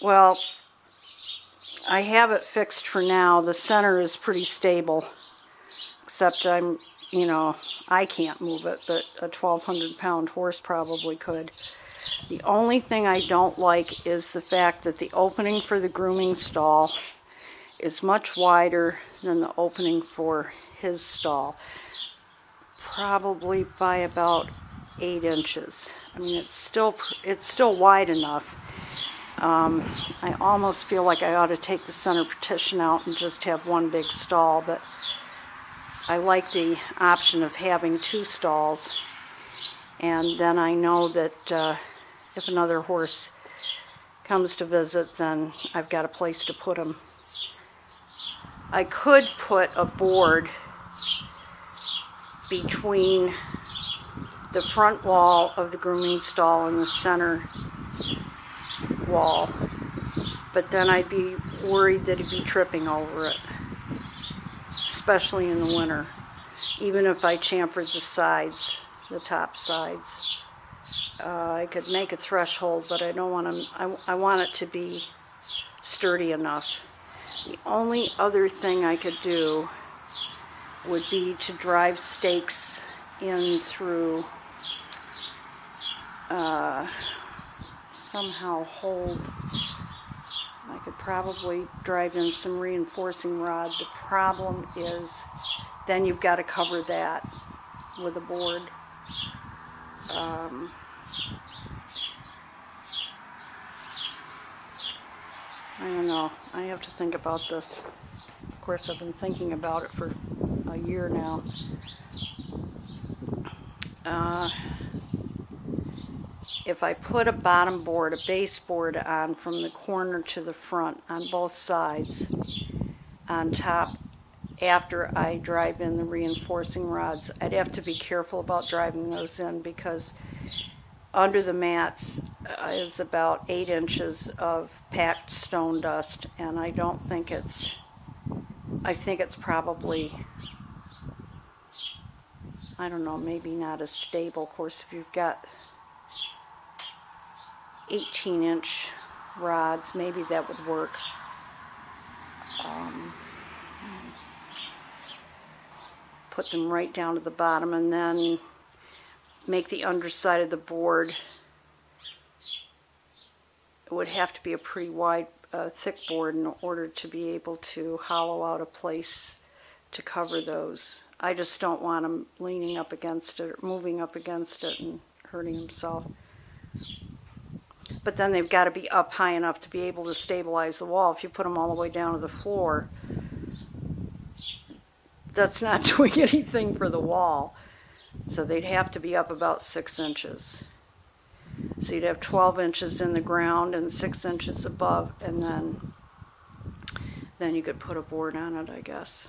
Well, I have it fixed for now. The center is pretty stable, except I can't move it, but a 1,200-pound horse probably could. The only thing I don't like is the fact that the opening for the grooming stall is much wider than the opening for his stall, probably by about 8 inches. I mean, it's still wide enough. I almost feel like I ought to take the center partition out and just have one big stall, but I like the option of having 2 stalls, and then I know that if another horse comes to visit, then I've got a place to put him. I could put a board between the front wall of the grooming stall and the center wall, but then I'd be worried that he'd be tripping over it, especially in the winter, even if I chamfered the sides, the top sides. I could make a threshold, but I don't want to. I want it to be sturdy enough. The only other thing I could do would be to drive stakes in through, somehow hold. I could probably drive in some reinforcing rod. The problem is then you've got to cover that with a board. I don't know. I have to think about this. Of course, I've been thinking about it for a year now. If I put a bottom board, a base board on from the corner to the front on both sides, on top, after I drive in the reinforcing rods, I'd have to be careful about driving those in, because under the mats is about 8 inches of packed stone dust, and I don't think it's, I think it's probably, I don't know, maybe not as stable. Of course, if you've got 18-inch rods, maybe that would work. Put them right down to the bottom, and then make the underside of the board. It would have to be a pretty wide, thick board in order to be able to hollow out a place to cover those. I just don't want him leaning up against it or moving up against it and hurting himself. But then they've got to be up high enough to be able to stabilize the wall. If you put them all the way down to the floor, that's not doing anything for the wall. So they'd have to be up about 6 inches. So you'd have 12 inches in the ground and 6 inches above, and then you could put a board on it, I guess.